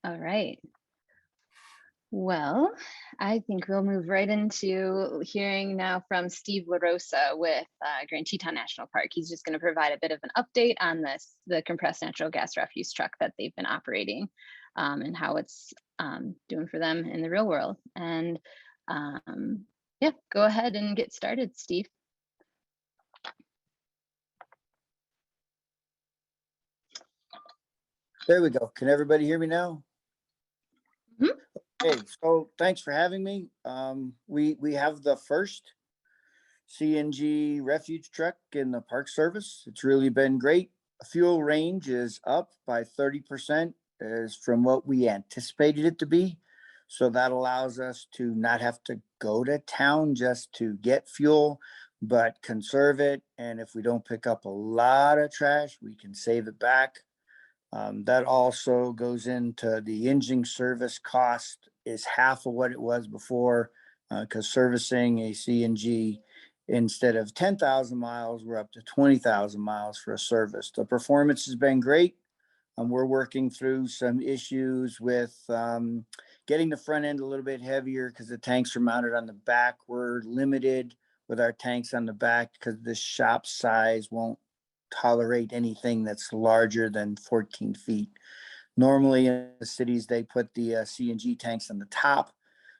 All right. Well, I think we'll move right into hearing now from Steve LaRosa with Grand Teton National Park. He's just going to provide a bit of an update on the compressed natural gas refuse truck that they've been operating, and how it's doing for them in the real world. And yeah, go ahead and get started, Steve. There we go. Can everybody hear me now? Mhm. Hey, so thanks for having me. We have the first CNG refuge truck in the Park Service. It's really been great. Fuel range is up by 30% as from what we anticipated it to be. So that allows us to not have to go to town just to get fuel, but conserve it. And if we don't pick up a lot of trash, we can save it back. That also goes into the engine service cost is half of what it was before, because servicing a CNG instead of 10,000 miles, we're up to 20,000 miles for a service. The performance has been great. We're working through some issues with getting the front end a little bit heavier because the tanks are mounted on the back. We're limited with our tanks on the back because the shop size won't tolerate anything that's larger than 14 feet. Normally in the cities, they put the CNG tanks on the top,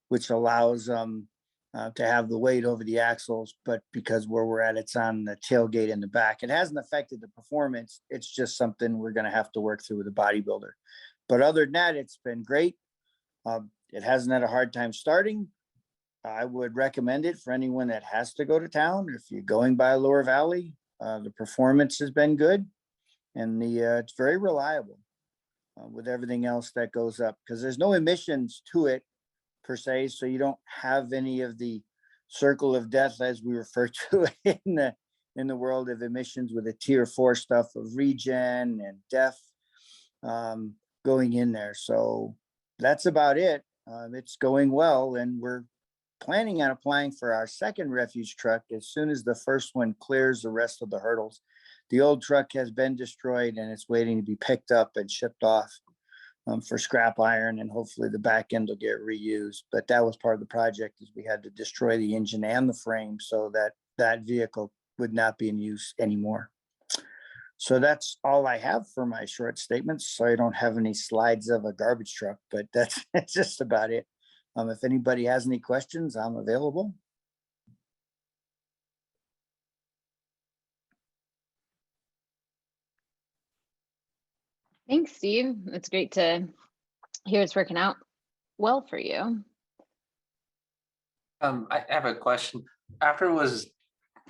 which allows to have the weight over the axles. But because where we're at, it's on the tailgate in the back. It hasn't affected the performance. It's just something we're going to have to work through with a bodybuilder. But other than that, it's been great. It hasn't had a hard time starting. I would recommend it for anyone that has to go to town. If you're going by Lower Valley, the performance has been good, and it's very reliable with everything else that goes up because there's no emissions to it per se, so you don't have any of the circle of death as we refer to it in the world of emissions with the tier 4 stuff of regen and death going in there. So that's about it. It's going well, and we're planning on applying for our second refuge truck as soon as the first one clears the rest of the hurdles. The old truck has been destroyed and it's waiting to be picked up and shipped off for scrap iron, and hopefully the back end will get reused. But that was part of the project, is we had to destroy the engine and the frame so that that vehicle would not be in use anymore. So that's all I have for my short statements. So I don't have any slides of a garbage truck, but that's just about it. If anybody has any questions, I'm available. Thanks, Steve. It's great to hear it's working out well for you. I have a question. After it was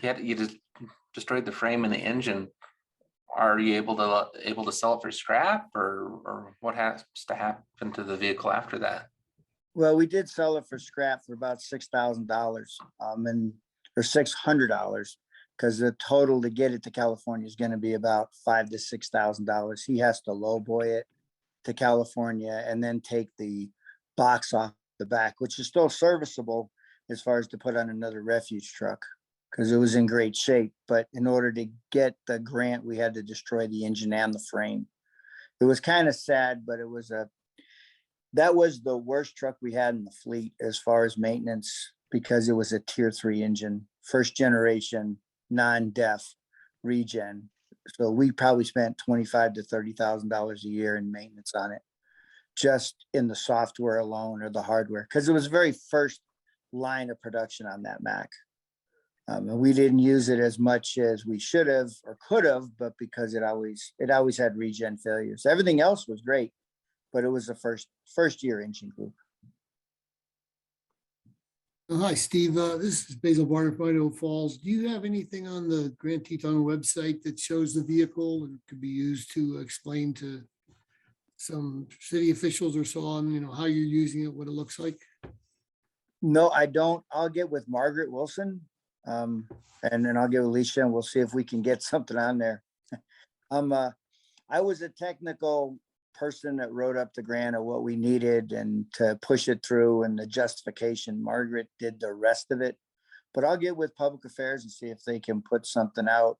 you just destroyed the frame and the engine, are you able to sell it for scrap, or what has to happen to the vehicle after that? Well, we did sell it for scrap for about $6,000, and or $600, because the total to get it to California is going to be about $5,000 to $6,000. He has to lowboy it to California and then take the box off the back, which is still serviceable as far as to put on another refuge truck because it was in great shape. But in order to get the grant, we had to destroy the engine and the frame. It was kind of sad, but that was the worst truck we had in the fleet as far as maintenance, because it was a tier 3 engine, first generation, non-def regen. So we probably spent $25,000 to $30,000 a year in maintenance on it, just in the software alone or the hardware, because it was the very first line of production on that Mac. And we didn't use it as much as we should have or could have, but because it always had regen failures. Everything else was great, but it was the first year engine group. Hi, Steve. This is Basil Barner from Idaho Falls. Do you have anything on the Grand Teton website that shows the vehicle and could be used to explain to some city officials or so on, how you're using it, what it looks like? No, I don't. I'll get with Margaret Wilson, and then I'll get with Alicia, and we'll see if we can get something on there. I was a technical person that wrote up the grant of what we needed and to push it through and the justification. Margaret did the rest of it, but I'll get with public affairs and see if they can put something out.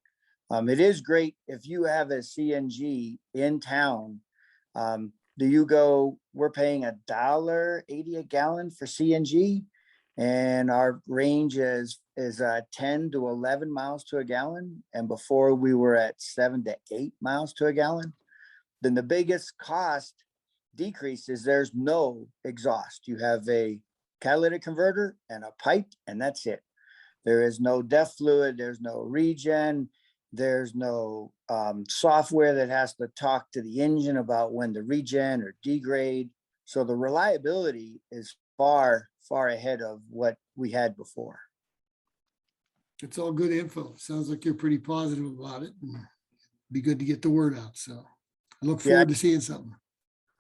It is great if you have a CNG in town. we're paying $1.80 a gallon for CNG. And our range is 10 to 11 miles to a gallon. And before we were at 7 to 8 miles to a gallon. Then the biggest cost decrease is there's no exhaust. You have a catalytic converter and a pipe, and that's it. There is no DEF fluid, there's no regen, there's no software that has to talk to the engine about when to regen or degrade. So the reliability is far ahead of what we had before. It's all good info. Sounds like you're pretty positive about it. And be good to get the word out. So I look forward to seeing something.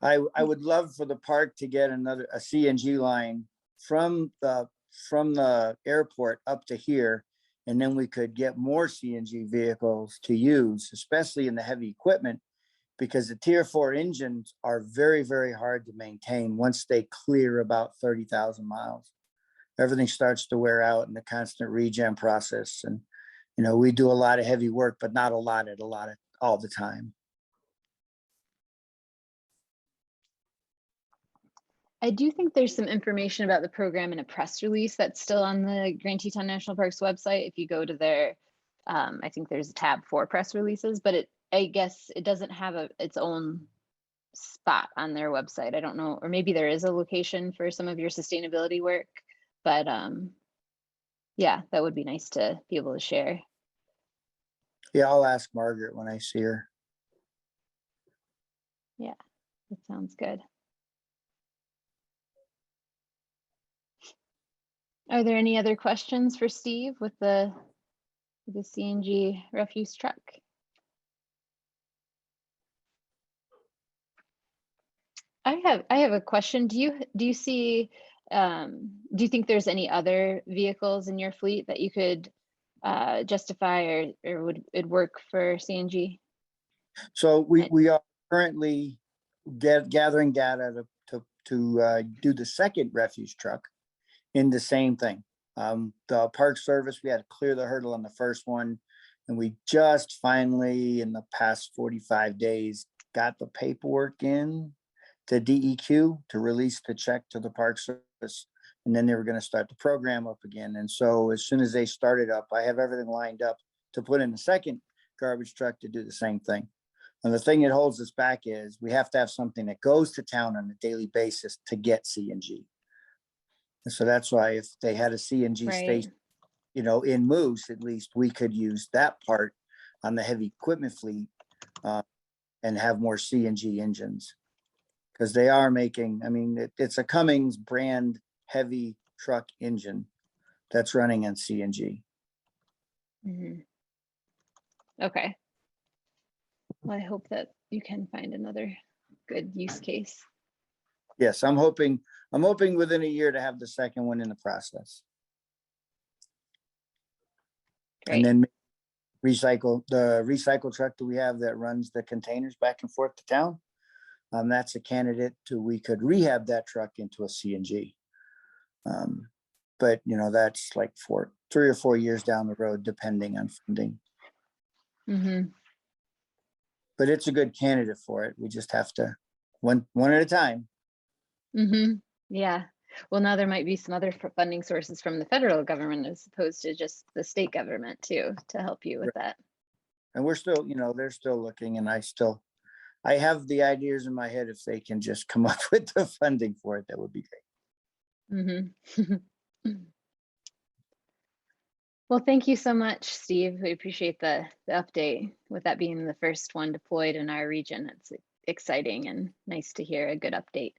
I would love for the park to get a CNG line from the airport up to here, and then we could get more CNG vehicles to use, especially in the heavy equipment, because the Tier 4 engines are very, very hard to maintain once they clear about 30,000 miles. Everything starts to wear out in the constant regen process. And, we do a lot of heavy work, but not all the time. I do think there's some information about the program in a press release that's still on the Grand Teton National Park's website. If you go to their, I think there's a tab for press releases, but I guess it doesn't have its own spot on their website. I don't know, or maybe there is a location for some of your sustainability work, but yeah, that would be nice to be able to share. Yeah, I'll ask Margaret when I see her. Yeah, that sounds good. Are there any other questions for Steve with the CNG refuse truck? I have a question. Do you see, do you think there's any other vehicles in your fleet that you could justify or would it work for CNG? So we are currently gathering data to do the second refuse truck in the same thing. The Park Service, we had to clear the hurdle on the first one, and we just finally, in the past 45 days, got the paperwork in to DEQ to release the check to the Park Service, and then they were going to start the program up again. And so as soon as they started up, I have everything lined up to put in the second garbage truck to do the same thing. And the thing that holds us back is we have to have something that goes to town on a daily basis to get CNG. And so that's why if they had a CNG station, in Moose, at least we could use that part on the heavy equipment fleet and have more CNG engines. Because they are making, it's a Cummins brand heavy truck engine that's running on CNG. Mm-hmm. Okay. Well, I hope that you can find another good use case. Yes, I'm hoping within a year to have the second one in the process. Great. And then the recycle truck that we have that runs the containers back and forth to town. That's a candidate we could rehab that truck into a CNG. But that's like 3 or 4 years down the road, depending on funding. Mm-hmm. But it's a good candidate for it. We just have to one at a time. Mm-hmm. Yeah. Well, now there might be some other funding sources from the federal government as opposed to just the state government too, to help you with that. And we're still, they're still looking, and I have the ideas in my head. If they can just come up with the funding for it, that would be great. Mm-hmm. Well, thank you so much, Steve. We appreciate the update with that being the first one deployed in our region. It's exciting and nice to hear a good update.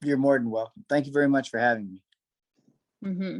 You're more than welcome. Thank you very much for having me. Mm-hmm.